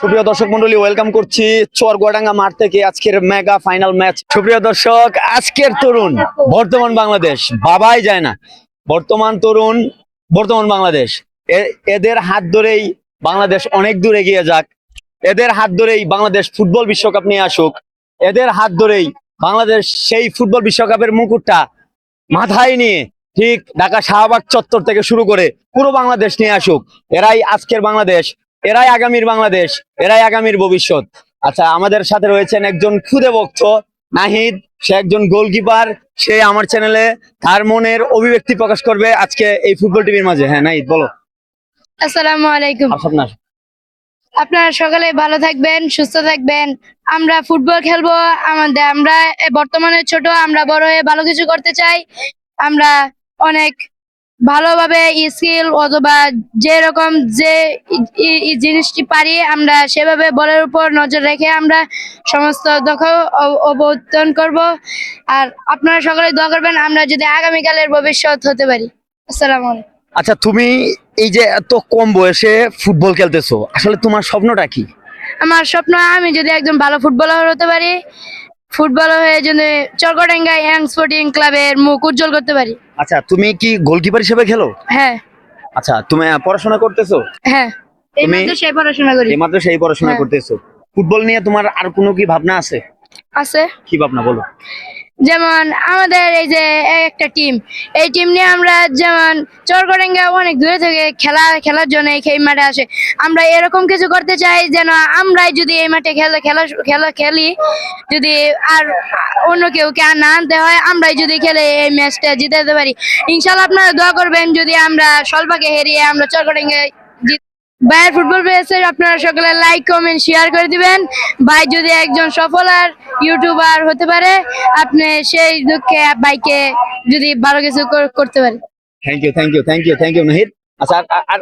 সুপ্রিয় দর্শক মন্ডলী, ওয়েলকাম করছি চরগোয়াডাঙ্গা মাঠ থেকে আজকের মেগা ফাইনাল ম্যাচ। সুপ্রিয় দর্শক, আজকের তরুণ বর্তমান বাংলাদেশ ভাবাই যায় না। বর্তমান তরুণ বর্তমান বাংলাদেশ, এদের হাত ধরেই বাংলাদেশ অনেক দূর এগিয়ে যাক। এদের হাত ধরেই বাংলাদেশ ফুটবল বিশ্বকাপ নিয়ে আসুক। এদের হাত ধরেই বাংলাদেশ সেই ফুটবল বিশ্বকাপের মুকুটটা মাথায় নিয়ে ঠিক ঢাকা শাহবাগ চত্বর থেকে শুরু করে পুরো বাংলাদেশ নিয়ে আসুক। এরাই আজকের বাংলাদেশ, এরাই আগামীর বাংলাদেশ, এরাই আগামীর ভবিষ্যৎ। আচ্ছা, আমাদের সাথে রয়েছেন একজন খুদে ভক্ত নাহিদ। সে একজন গোলকিপার। সে আমার চ্যানেলে তার মনের অভিব্যক্তি প্রকাশ করবে আজকে এই ফুটবল টিভির মাঝে। হ্যাঁ নাহিদ, বলো। আসসালামু আলাইকুম। আপনার আপনারা সকালে ভালো থাকবেন, সুস্থ থাকবেন। আমরা ফুটবল খেলবো। আমরা বর্তমানে ছোট, আমরা বড় হয়ে ভালো কিছু করতে চাই। আমরা অনেক ভালোভাবে স্কিল অথবা যেরকম যে জিনিসটি পারি আমরা সেভাবে বলের উপর নজর রেখে আমরা সমস্ত দখল অবতরণ করব। আর আপনারা সকলে দোয়া করবেন আমরা যদি আগামীকালের ভবিষ্যৎ হতে পারি। আসসালামু আলাইকুম। আচ্ছা, তুমি এই যে এত কম বয়সে ফুটবল খেলতেছো, আসলে তোমার স্বপ্নটা কি? আমার স্বপ্ন আমি যদি একজন ভালো ফুটবলার হতে পারি, ফুটবলার হয়ে যদি চরগোডাঙ্গা ইয়াং স্পোর্টিং ক্লাবের মুখ উজ্জ্বল করতে পারি। আচ্ছা, তুমি কি গোলকিপার হিসেবে খেলো? হ্যাঁ আচ্ছা, তুমি পড়াশোনা করতেছো? হ্যাঁ, এই মাদ্রাসায় পড়াশোনা করি। এইমাত্র সেই পড়াশোনা হ্যাঁ। করতেছো। ফুটবল নিয়ে তোমার আর কোনো কি ভাবনা আছে? আছে, কি ভাবনা বলো? যেমন আমাদের এই যে একটা টিম, এই টিম নিয়ে আমরা যেমন চরগোডাঙ্গা অনেক দূরে থেকে খেলার জন্য এই মাঠে আসে। আমরা এরকম কিছু করতে চাই যেন আমরাই যদি এই মাঠে খেলা খেলি, যদি আর অন্য কেউ না আনতে হয়, আমরাই যদি খেলে এই ম্যাচটা জিতে যেতে পারি। ইনশাল্লাহ আপনারা দোয়া করবেন যদি আমরা স্বল্পকে হেরিয়ে আমরা চরগোডাঙ্গায় ভাইয়ের ফুটবল পেজের আপনারা সকলে লাইক কমেন্ট শেয়ার করে দিবেন। ভাই যদি একজন সফল আর ইউটিউবার হতে পারে, আপনি সেই দুঃখে ভাইকে যদি ভালো কিছু করতে পারে। Thank you Nahid. আচ্ছা, আর